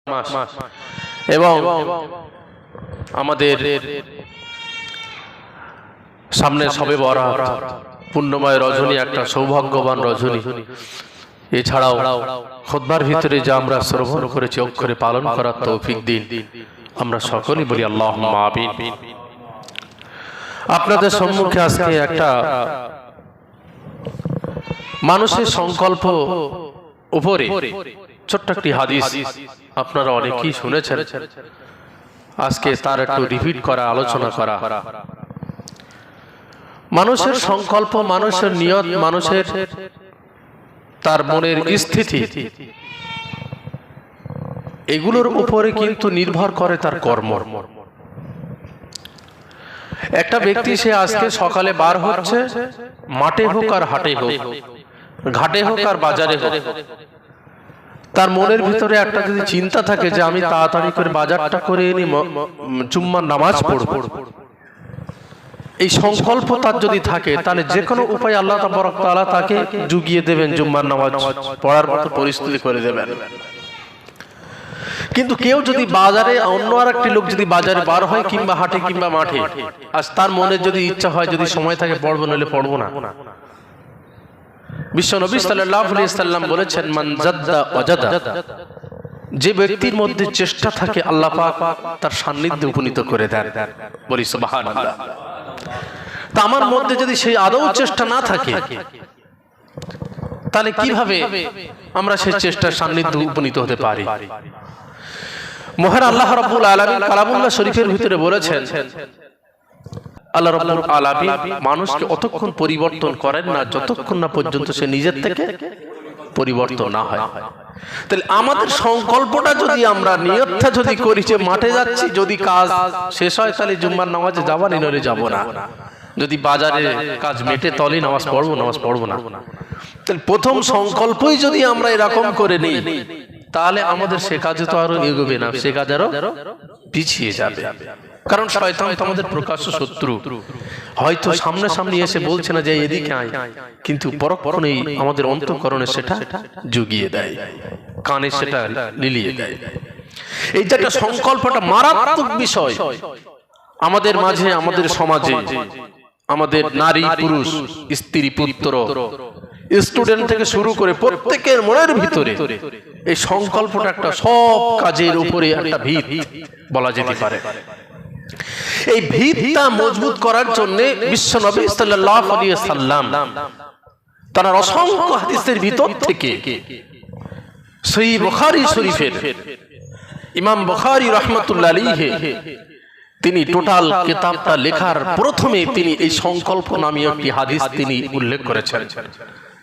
মাস এবং আমাদের সামনে শবে বরাত পুণ্যময় রজনী, একটা সৌভাগ্যবান রজনী। এছাড়াও খুতবার ভিতরে যা আমরা শ্রবণ করেছি অক্ষরে পালন করার তৌফিক দিন। আমরা সকলেই বলি আল্লাহুম্মা আমিন। আপনাদের সম্মুখে আজকে একটা মানুষের সংকল্প উপরে ছোট্ট একটি হাদিস আপনারা অনেকেই শুনেছেন, আজকে তার একটু রিপিট করা, আলোচনা করা। মানুষের সংকল্প, মানুষের নিয়ত, মানুষের তার মনের স্থিতি, এগুলোর উপরে কিন্তু নির্ভর করে তার কর্ম। একটা ব্যক্তি সে আজকে সকালে বার হচ্ছে, মাঠে হোক আর হাটে হোক, ঘাটে হোক আর বাজারে হোক, তার মনের ভিতরে একটা যদি চিন্তা থাকে যে আমি তাড়াতাড়ি করে বাজারটা করে এনে জুম্মার নামাজ পড়ব, এই সংকল্প তার যদি থাকে, তাহলে যে কোনো উপায় আল্লাহ তাবারক তাআলা তাকে জুগিয়ে দেবেন, জুম্মার নামাজ পড়ার মতো পরিস্থিতি করে দেবেন। কিন্তু কেউ যদি বাজারে, অন্য আর একটি লোক যদি বাজারে বার হয় কিংবা হাটে কিংবা মাঠে, আর তার মনে যদি ইচ্ছা হয়, যদি সময় থাকে পড়বো, নইলে পড়বো না। বিশ্বনবী সাল্লাল্লাহু আলাইহি ওয়াসাল্লাম বলেছেন, মান জাদ্দা ওয়াজাদা, যে ব্যক্তির মধ্যে চেষ্টা থাকে আল্লাহ পাক তার সান্নিধ্যে উপনীত করে দেন। বলি সুবহানাল্লাহ। তা আমার মধ্যে যদি সেই আদৌ চেষ্টা না থাকে, তাহলে কিভাবে আমরা সেই চেষ্টার সান্নিধ্যে উপনীত হতে পারি? মহান আল্লাহ রাব্বুল আলামিন কালামুল্লাহ শরীফের ভিতরে বলেছেন, আল্লাহ রাব্বুল আলামিন মানুষকে অতক্ষণ পরিবর্তন করেন না যতক্ষণ না পর্যন্ত সে নিজের থেকে পরিবর্তন না হয়। তাহলে আমাদের সংকল্পটা যদি আমরা নিয়তটা যদি করি যে মাঠে যাচ্ছি, যদি কাজ শেষ হয় তাহলে জুম্মার নামাজে যাবানি, নইলে যাব না। যদি বাজারে কাজ মেটে তলে নামাজ পড়বো না। তাহলে প্রথম সংকল্পই যদি আমরা এরকম করে নিই, তাহলে আমাদের সে কাজে তো আরো এগোবে না, সে কাজ আরো পিছিয়ে যাবে। কারণ শয়তান তো আমাদের প্রকাশ্য শত্রু। হয়তো সামনাসামনি এসে বলছে না যে এদিকে আয়, কিন্তু পরক্ষণেই আমাদের অন্তঃকরণে সেটা জুগিয়ে দেয়, কানে সেটা লিলিয়ে দেয়। এই যে একটা সংকল্পটা মারাত্মক বিষয় আমাদের মাঝে, আমাদের সমাজে, আমাদের নারী পুরুষ, স্ত্রী পুত্র, স্টুডেন্ট থেকে শুরু করে প্রত্যেকের মনের ভিতরে এই সংকল্পটা একটা সব কাজের উপরে একটা ভিত বলা যেতে পারে। এই ভিতটা মজবুত করার জন্য বিশ্বনবী সাল্লাল্লাহু আলাইহি ওয়াসাল্লাম তার অসংখ্য হাদিসের ভিতর থেকে সহিহ বুখারী শরীফের ইমাম বুখারী রাহমাতুল্লাহ আলাইহি তিনি টোটাল কিতাবটা লেখার প্রথমে তিনি এই সংকল্প নামীয় একটি হাদিস তিনি উল্লেখ করেছেন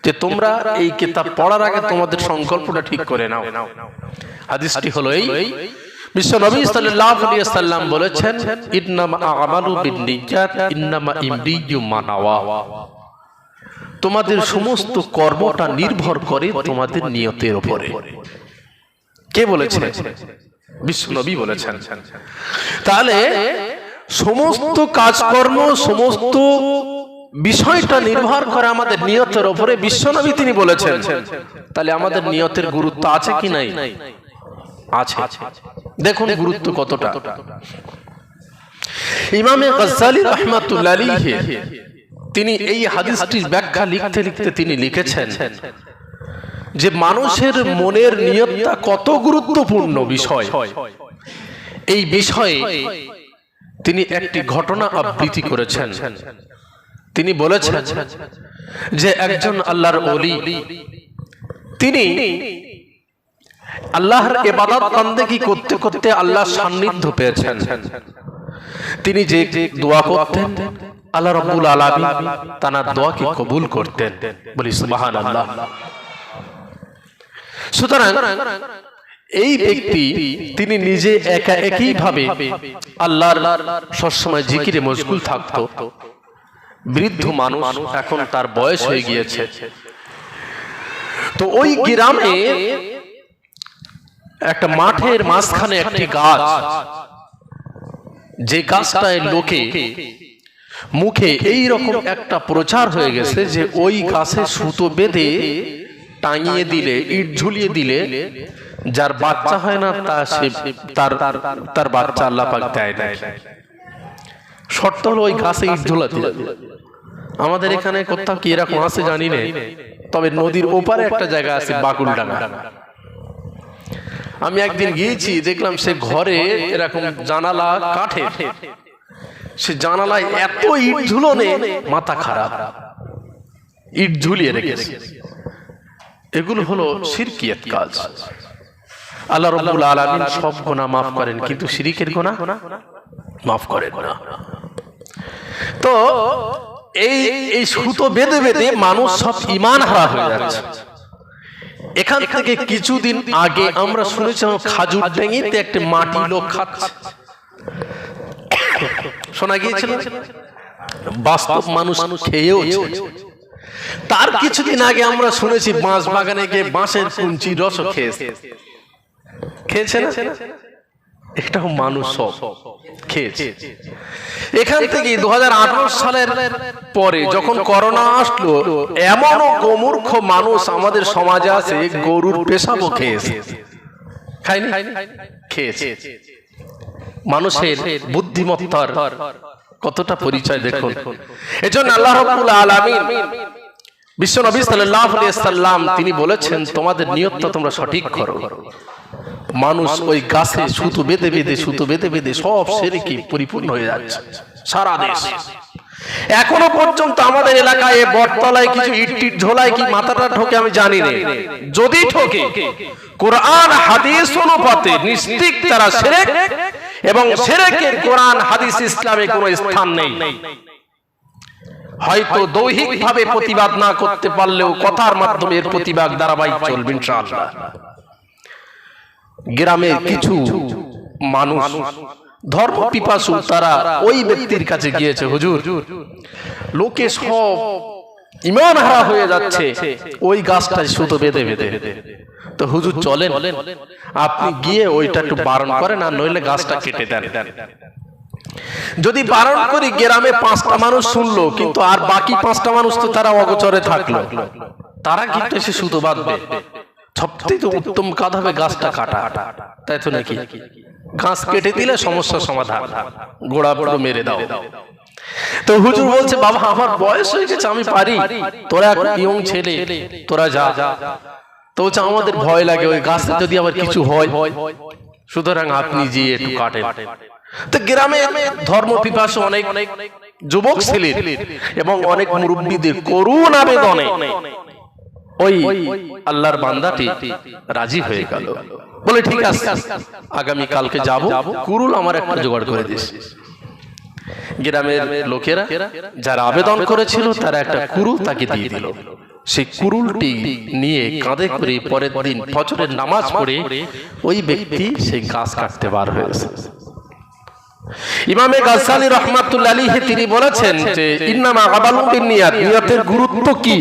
যে তোমরা এই কিতাব পড়ার আগে তোমাদের সংকল্পটা ঠিক করে নাও। হাদিসটি হলো এই, বিশ্বনবী সাল্লাল্লাহু আলাইহি ওয়াসাল্লাম বলেছেন, ইন্নামা আমালু বিন্নিয়াত ইন্নামা ইমরিয়ুম মা নাওয়া, তোমাদের সমস্ত কর্মটা নির্ভর করে তোমাদের নিয়তের উপরে। কে বলেছেন? বিশ্বনবী বলেছেন। তাহলে সমস্ত কাজকর্ম, সমস্ত বিষয়টা নির্ভর করে আমাদের নিয়তের উপরে। বিশ্বনবী তিনি বলেছেন, তাহলে আমাদের নিয়তের গুরুত্ব আছে কি নাই? আছে। দেখুন গুরুত্ব কতটা। ইমামে গজ্জালী রাহমাতুল্লাহ আলাইহি তিনি এই হাদিসটির ব্যাখ্যা লিখতে লিখতে তিনি লিখেছেন যে মানুষের মনের নিয়তটা কত গুরুত্বপূর্ণ বিষয়। এই বিষয়ে তিনি একটি ঘটনা আবৃত্তি করেছেন। তিনি বলেছেন যে একজন আল্লাহর ওলি, তিনি আল্লাহর ইবাদত বন্দেগী করতে করতে আল্লাহর সান্নিধ্য পেয়েছেন। তিনি যে দোয়া করতেন, আল্লাহ রাব্বুল আলামিন তার দোয়াকে কবুল করতেন। বলি সুবহানাল্লাহ। সুতরাং এই ব্যক্তি তিনি নিজে একা একই ভাবে আল্লাহর সবসময় জিকিরে মশগুল থাকতো। বৃদ্ধ মানুষ, এখন তার বয়স হয়ে গিয়েছে। তো ওই গ্রামে একটা মাঠের মাঝখানে একটি গাছ, যে গাছটায় লোকে মুখে এই রকম একটা প্রচার হয়ে গেছে যে ওই গাছে সুতো বেঁধে টাঙিয়ে দিলে, ইট ঝুলিয়ে দিলে যার বাচ্চা হয় না তার বাচ্চা আল্লাহ পাক দেয় না। শর্ত হলো ওই গাছে ইট ঝোলাতে যাবে। আমাদের এখানে কোথাও কি এরকম আছে জানি না, তবে নদীর ওপারে একটা জায়গা আছে বাকুলডাঙ্গা। আমি একদিন গিয়েছি, দেখলাম সে ঘরে এরকম জানালা কাঠে, সে জানালায় এত ইট ঝুলনে মাথা খারাপ, ইট ঝুলিয়ে রেখেছে। এগুলো হলো শিরকিয়াত কাজ। আল্লাহ রাব্বুল আলামিন সব গুনাহ মাফ করেন, কিন্তু শিরকের গুনাহ মাফ করেন না। তো এই সুতো বেঁধে বেঁধে মানুষ সব ঈমান হারা হয়ে যাচ্ছে। এখান থেকে কিছুদিন আগে আমরা শুনেছিলাম খাজুর ডেঙ্গিতে একটা মাটি লোক খাচ্ছে, শোনা গিয়েছিল, বাস্তব মানুষ খেয়েও। তার কিছুদিন আগে আমরা শুনেছি বাঁশ বাগানে গিয়ে বাঁশের কুঞ্চি রস খেয়েছে না, একটা মানুষ সব খেয়েছে। এখান থেকে 2018 সালের পরে যখন করোনা আসলো, এমন গোমূর্খ মানুষ আমাদের সমাজে আছে, গরুর পেশাবও খেয়েছে। খায়নি? খেয়েছে। মানুষের বুদ্ধিমত্তার কতটা পরিচয় দেখুন। এজন্য আল্লাহ রাব্বুল আলামিন বিশ্ব নবী সাল্লাল্লাহু আলাইহি সাল্লাম তিনি বলেছেন, তোমাদের নিয়তটা তোমরা সঠিক করো। মানুষ ওই গাছে সুতো বেঁধে বেঁধে সব শিরকে পরিপূর্ণ হয়ে যাচ্ছে সারা দেশ। এখনো পর্যন্ত আমাদের এলাকায় বটতলায় কিছু ইট ঝোলায় কি মাথাটা ঠোকে আমি জানি না, যদি ঠোকে কোরআন হাদিস অনুপাতে নিশ্চিত তারা শিরক, এবং শিরকের কোরআন হাদিস ইসলামে কোনো স্থান নেই। হয়তো দৈহিক ভাবে প্রতিবাদ না করতে পারলেও কথার মাধ্যমে এর প্রতিবাদ ধারাবাহিক চলবে ইনশাআল্লাহ। গ্রামের কিছু মানুষ ধর্ম পিপাসু, তারা ওই ব্যক্তির কাছে গিয়েছে, হুজুর লোকে সব ঈমান হারা হয়ে যাচ্ছে, ওই গাছটায় সুতো বেঁধে বেঁধে। তো হুজুর চলেন, আপনি গিয়ে ওইটা একটু বারণ করেন, আর নইলে গাছটা কেটে দেন। যদি বারণ করি, গ্রামে 5টা মানুষ শুনলো, কিন্তু আর বাকি 5টা মানুষ তো তারা অগোচরে থাকলো, তারা কিন্তু এসে সুতো বাঁধবে। সবথেকে উত্তম কাজ হবে গাছটা কাটা, তাই তো নাকি? গাছ কেটে দিলে সমস্যা সমাধান, গোড়া বড় মেরে দাও। তো হুজুর বলছে, বাবা আমার বয়স হয়ে গেছে, আমি পারি, তোরা ইয়ং ছেলে, তোরা যা। তো বলছে আমাদের ভয় লাগে, ওই গাছে যদি আবার কিছু হয়, সুতরাং আপনি যে একটু কাটেন। তো গ্রামে ধর্ম পিপাসু অনেক যুবক ছিলেন এবং অনেক মুরব্বীদের করুণ আবেদনে ওই আল্লাহর বান্দাটি রাজি হয়ে গেল, বলে ঠিক আছে আগামী কালকে যাব, কুরুল আমার একটা জোগাড় করে দিস। গ্রামের লোকেরা যারা আবেদন করেছিল তারা একটা কুরুল তাকে দিয়ে দিল। সেই কুরুলটি নিয়ে কাঁধে করে পরের দিন ফজরের নামাজ পড়ে ওই ব্যক্তি সেই গাছ কাটতে বার হয়েছে। ইমামে গাজ্জালি রাহমাতুল্লাহি আলাইহি তিনি বলেছেন যে ইন্নামা আমালু বিন্নিয়াত, নিয়তের গুরুত্ব কি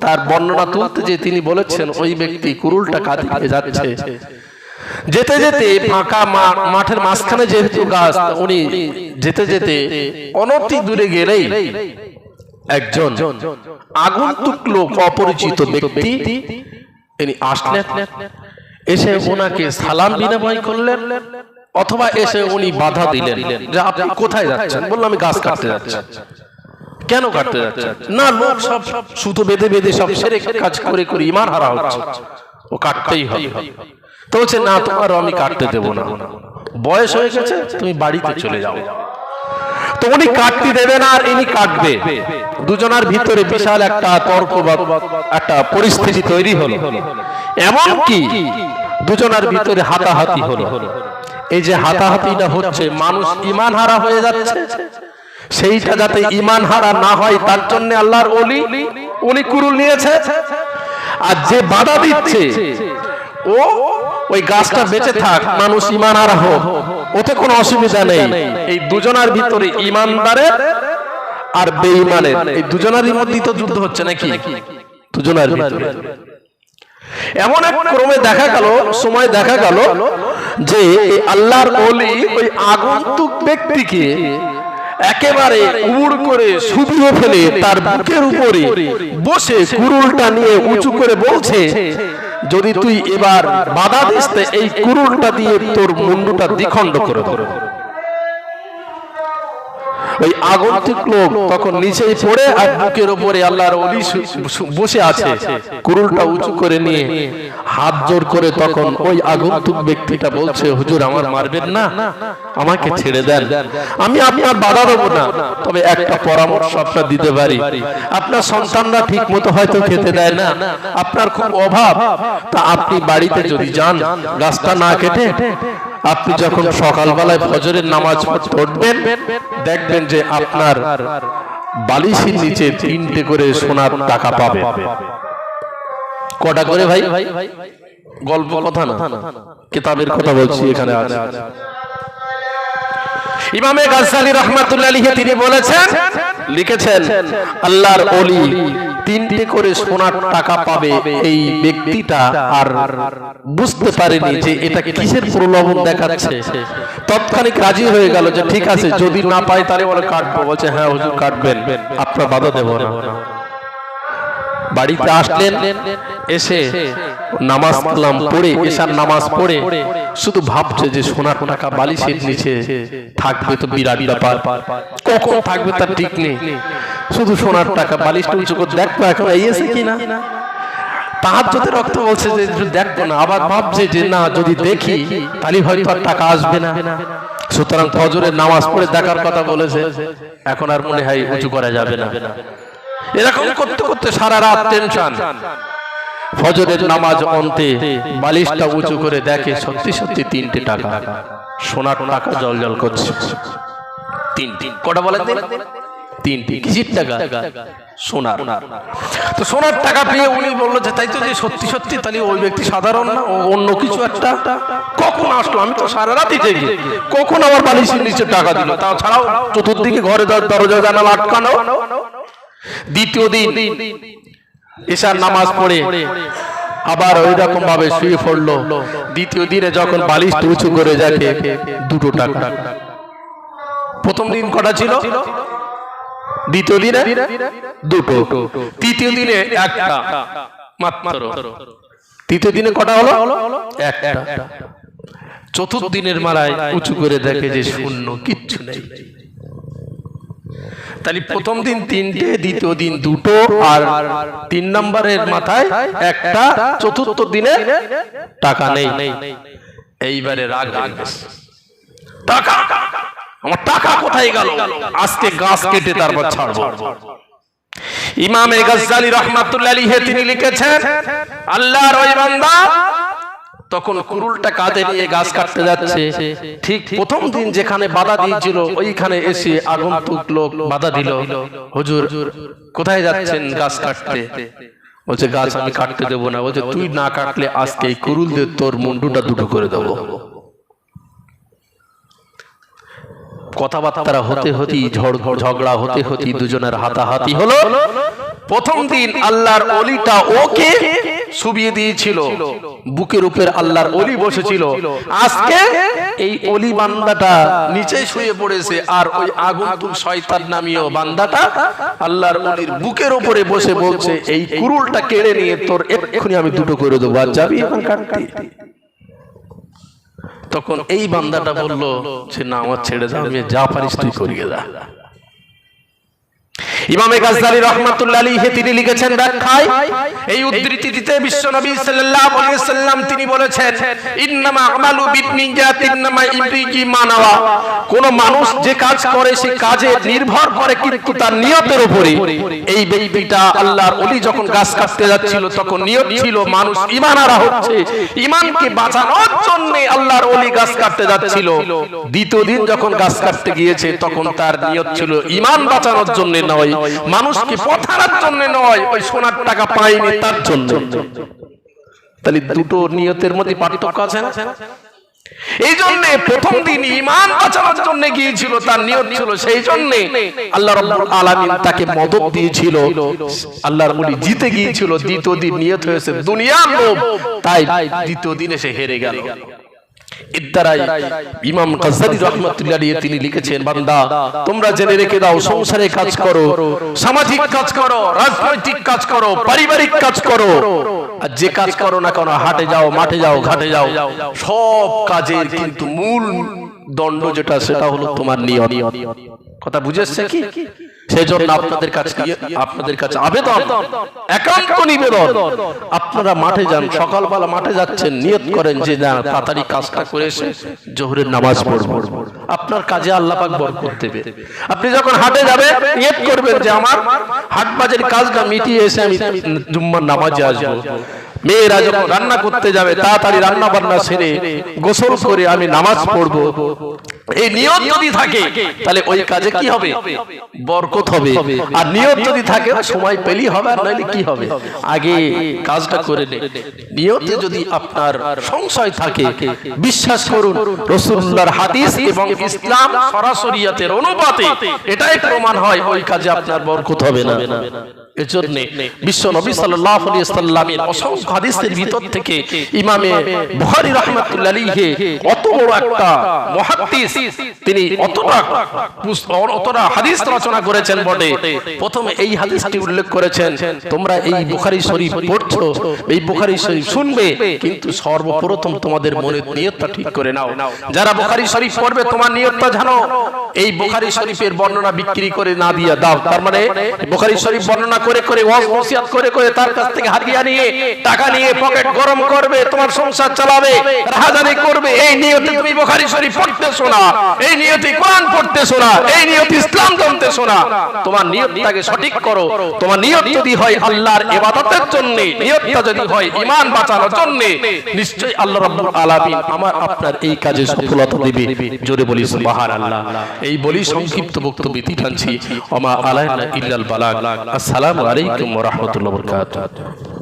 তার বর্ণনা তুলতে যে তিনি বলেছেন, ওই ব্যক্তি কুরুলটা কাঁধে নিয়ে যাচ্ছে, যেতে যেতে ফাঁকা মাঠের মাঝখানে যেহেতু গাছ, উনি যেতে যেতে অনতি দূরে গেলেই একজন আগন্তুক লোক, অপরিচিত ব্যক্তি তিনি আসলেন, এসে ওনাকে সালাম বিনিময় করলেন, অথবা এসে উনি বাধা দিলেন যে আপনি কোথায় যাচ্ছেন? বললাম আমি গাছ কাটতে যাচ্ছি। কেন কাটতে যাচ্ছেন? না, লোক সব সুতো বেঁধে বেঁধে সব শিরক কাজ করে করে ঈমান হারা হচ্ছে, ও কাটতেই হবে। তো বলছে না, তোমার আমি কাটতে দেব না, বয়স হয়ে গেছে, তুমি বাড়িতে চলে যাও। তো উনি কাটতে দেবে না আর ইনি কাটবে, দুজনের ভিতরে বিশাল একটা তর্ক বা একটা পরিস্থিতি তৈরি হলো। এমন কি দুজনের ভিতরে হাতাহাতি হলো। এই যে হাতাহাতিটা হচ্ছে, মানুষ ঈমান হারা হয়ে যাচ্ছে, সেইটা যাতে ঈমান হারা না হয় তার জন্য আল্লাহর ওলি উনি কুরুল নিয়েছে। আর যে বাধা দিচ্ছে, ও ওই গাছটা বেঁচে থাক, মানুষ ঈমান হারা হোক, ওতে কোনো অসুবিধা নেই। এই দুজনের ভিতরে ঈমানদারের আর বেঈমানের এই দুজনেরই মধ্যে তো যুদ্ধ হচ্ছে নাকি? দুজনের ভিতরে এমন এক ক্রমে দেখা গেল, সময় দেখা গেল যে আল্লাহর ওলি ওই আগন্তুক ব্যক্তিকে একেবারে উড় করে শুবিয়ে ফেলে তার বুকের উপরে বসে কুরুলটা নিয়ে উঁচু করে বলছে যদি তুই এবার বাধা দিস এই কুরুলটা দিয়ে তোর মুন্ডুটা দ্বিখণ্ড করে দেব। ওই আগন্তুক লোক তখন নিচেই পড়ে আর বুকের উপরে আল্লাহর ওলি বসে আছে, কুরুলটা উঁচু করে নিয়ে হাত জোর করে তখন ওই আগন্তুক ব্যক্তিটা বলছে, হুজুর আমার মারবেন না, আমাকে ছেড়ে দেন, আমি আপনার বাধা দেবো না, তবে একটা পরামর্শ আপনার দিতে পারি। আপনার সন্তানরা ঠিক মতো হয়তো খেতে দেয় না, আপনার খুব অভাব, তা আপনি বাড়িতে যদি যান গাছটা না কেটে আপনি যখন সকালবেলায় ফজরের নামাজ পড়তে উঠবেন দেখবেন যে আপনার বালিশের নিচে 3টে করে সোনার টাকা পাবে। কটা করে ভাই? গল্প কথা না, কিতাবের কথা বলছি, এখানে আছে। ইমামে গাজ্জালী রাহমাতুল্লাহ আলাইহি তিনি বলেছেন, লিখেছেন, আল্লাহর ওলি 3টে করে সোনার টাকা পাবে। এই ব্যক্তিটা আর বুঝতে পারেনি যে এটা কিসের প্রলোভন দেখাচ্ছে, তৎক্ষণিক রাজি হয়ে গেল যে ঠিক আছে, যদি না পাই তাহলে বলে কাটবো। বলছে হ্যাঁ হুজুর কাটবেন, আপনার বাধা দেব না। বাড়িতে আসলেন, এসে নামাজ কালাম পড়ে, এশার নামাজ পড়ে শুধু ভাবছে যে সোনার টাকা বালিশের নিচে থাকবে তো বিরাট ব্যাপার, কখন থাকবে তার ঠিক নেই, শুধু সোনার টাকা বালিশটা উঁচু করে দেখবো এখন এসে কিনা। তাহাজ্জুদের রক্ত বলছে যে দেখবো না, আবার ভাবছে যে না যদি দেখি তাহলে হয়তো আর টাকা আসবে না, সুতরাং ফজরের নামাজ পড়ে দেখার কথা বলেছে, এখন আর মনে হয় উঁচু করা যাবে না। এরকম করতে করতে সারা রাত টেনশন। ফজরের নামাজ অন্তে বালিশটা উঁচু করে দেখে সত্যি সত্যি 3টে টাকা, সোনার টাকা জলজল করছে। 3 কটা বলেন? 3টি। কিসের টাকা? সোনার। তো সোনার টাকা পেয়ে উনি বললো যে তাই তো, যে সত্যি সত্যি তাহলে ওই ব্যক্তি সাধারণ না, অন্য কিছু একটা। কখন আসলো? আমি তো সারা রাতই জেগে, কখন আমার বালিশের নিচে টাকা দিল? তাছাড়াও চতুর্দিকে ঘরে দরজা জানালা আটকানো। দ্বিতীয় দিন ঈশার নামাজ পড়ে আবার ওই রকম ভাবে শুয়ে পড়লো। দ্বিতীয় দিনে যখন বালিশটা উঁচু করে দেখে 2টো টাকা। প্রথম দিন কটা ছিল? দ্বিতীয় দিনে 2টো, তৃতীয় দিনে 1টা মাত্র। তৃতীয় দিনে কটা হলো? 1টা। চতুর্থ দিনের মালায় উঁচু করে দেখে যে শূন্য, কিচ্ছু নেই। তাহলে প্রথম দিন 3টে, দ্বিতীয় দিন 2টো, আর 3 নম্বরের মাথায় 1টা, চতুর্থ দিনে টাকা নেই। এইবারে রাগ টাকা, আমার টাকা কোথায় গেল? আজকে গাছ কেটে তারপর ছাড়বো। ইমামে গাজ্জালী রাহমাতুল্লাহ আলাইহি তিনি লিখেছেন, আল্লাহর ওই বান্দা তখন কুরুলটা কাঁধে নিয়ে গাছ কাটতে যাচ্ছে। ঠিক প্রথম দিন যেখানে বাধা দিয়েছিল ওইখানে এসে আগন্তুক লোক বাধা দিল, হুজুর কোথায় যাচ্ছেন? গাছ কাটতে। বলছে গাছ আমি কাটতে দেবো না। বলছে তুই না কাটলে আজকে এই কুরুল দিয়ে তোর মুন্ডুটা 2টো করে দেবো। কথাবার্তা হতে হতে, ঝগড়া হতে হতে দুজনের হাতাহাতি হলো। প্রথম দিন আল্লাহর ওলিটা ওকে শুবিয়ে দিয়েছিল, বুকের উপর আল্লাহর ওলি বসেছিল। আজকে এই ওলি বান্দাটা নিচে শুয়ে পড়েছে, আর ওই আগন্তুক শয়তান নামীয় বান্দাটা আল্লাহর ওলির বুকের উপরে বসে বলছে এই কুরুলটা কেড়ে নিয়ে তোর এক্ষুনি আমি 2টো করে দেবো, আর যাবি এখন কাটতে। তখন এই বান্দাটা বলল যে না, আমার ছেড়ে দাও, আমি যা পারিস তুই করিয়ে দা। ইমামে গাজ্জালী রাহমাতুল্লাহ আলাইহি তিনি লিখেছেন ব্যাখ্যায়, এই উদ্ধৃতি দিতে বিশ্বনবী সাল্লাল্লাহু আলাইহি ওয়াসাল্লাম তিনি বলেছেন, ইন্নামা আমালু বিনিয়াতি ইন্নামা ইমরিকি মানাওয়া। কোন মানুষ যে কাজ করে সে কাজে নির্ভর করে কিন্তু তার নিয়তের উপরে। এই ব্যক্তিটা আল্লাহর ওলি যখন গাছ কাটতে যাচ্ছিল তখন নিয়ত ছিল মানুষ ঈমান হারা হচ্ছে, ঈমানকে বাঁচানোর জন্য আল্লাহর ওলি গাছ কাটতে যাচ্ছিল। দ্বিতীয় দিন যখন গাছ কাটতে গিয়েছে তখন তার নিয়ত ছিল ঈমান বাঁচানোর জন্য নয়, মানুষকে পথারার জন্য নয়, ওই সোনার টাকা পায়নি তার জন্য। তাহলে 2টো নিয়তের মধ্যে পার্থক্য আছে না? এই জন্য প্রথম দিন ঈমান বাঁচানোর জন্য গিয়েছিল, তার নিয়ত ছিল, সেই জন্য আল্লাহ রাব্বুল আলামিন তাকে মদদ দিয়েছিল, আল্লাহর ওলি জিতে গিয়েছিল। দ্বিতীয় দিন নিয়ত হয়েছে দুনিয়ার লোভ, তাই দ্বিতীয় দিনে সে হেরে গেল। এর দ্বারাই ইমাম গাজ্জালী রাহমাতুল্লাহ আলাইহি তিনি লিখেছেন, বান্দা তোমরা জেনে রেখে দাও, সংসারে কাজ করো, সামাজিক কাজ করো, রাজনৈতিক কাজ করো, পারিবারিক কাজ করো, আর যে কাজ করো না কেন, হাটে যাও, মাঠে যাও, ঘাটে যাও, সব কাজের কিন্তু মূল দণ্ড যেটা সেটা হলো তোমার নিয়ত। কথা বুঝেছে কি? সেজন্য আপনাদের কাছে আবেদন, একান্ত নিবেদন, আপনারা মাঠে যান, সকালবেলা মাঠে যাচ্ছেন, নিয়ত করেন যে না তাড়াতাড়ি কাজটা করে এসে জোহরের নামাজ পড়ব, আপনার কাজে আল্লাহ পাক বরকত দেবে। আপনি যখন হাটে যাবেন নিয়ত করবেন যে আমার হাট বাজারের কাজটা মিটিয়ে এসে আমি জুম্মার নামাজে আসবো। মেয়েরা যখন রান্না করতে যাবে তাড়াতাড়ি রান্না বান্না সেরে গোসল করে আমি নামাজ পড়বো, এই নিয়ত যদি থাকে তাহলে ওই কাজে কি হবে? বরকত হবে। আর নিয়ত যদি থাকে সময় পেলেই হবে, আর নাইলে কি হবে? আগে কাজটা করে নে। নিয়তে যদি আপনার সংশয় থাকে, বিশ্বাস করুন রাসূলুল্লাহর হাদিস এবং ইসলাম সরাসরিয়াতের অনুপাতে এটাই প্রমাণ হয় ওই কাজে আপনার বরকত হবে না। এজন্য বিশ্ব নবী সাল্লাল্লাহু আলাইহি ওয়াসাল্লামের অসংখ্য হাদিসের ভিতর থেকে ইমামে বুখারী রাহমাতুল্লাহ আলাইহি অত বড় একটা মুহাদ্দিস, তিনি অতটা হাদিস রচনা করেছেন বটে। প্রথমে এই হাদিসটি উল্লেখ করেছেন, তোমরা এই বুখারী শরীফ পড়ছো, এই বুখারী শরীফ শুনবে, কিন্তু সর্বপ্রথম তোমাদের মনের নিয়তটা ঠিক করে নাও। যারা বুখারী শরীফ পড়বে তোমার নিয়তটা জানো, এই বুখারী শরীফের বর্ণনা বিক্রি করে না দিয়ে দাও। তার মানে বুখারী শরীফ বর্ণনা করে করে ওয়াজ নসিহত করে করে তার কাছ থেকে হাদিয়া নিয়ে টাকা নিয়ে পকেট গরম করবে, তোমার সংসার চালাবে, রাহাজানি করবে, এই নিয়তে তুমি বুখারী শরীফ পড়তেছো না, এই নিয়তে কোরআন পড়তেছো না, এই নিয়তে ইসলাম জানতেছো না। তোমার নিয়তটাকে সঠিক করো। তোমার নিয়ত যদি হয় আল্লাহর ইবাদতের জন্য, নিয়তটা যদি হয় ঈমান বাঁচানোর জন্য, নিশ্চয়ই আল্লাহ রাব্বুল আলামিন আমার আপনার এই কাজে সফলতা দিবে। জোরে বলি সুবহানাল্লাহ। এই বলি সংক্ষিপ্ত বক্তব্য ইতি টানছি। ওমা আলাইনা ইল্লাল বালাগ। আসসালামু আলাইকুম ওয়া রাহমাতুল্লাহি ওয়া বারাকাতুহু।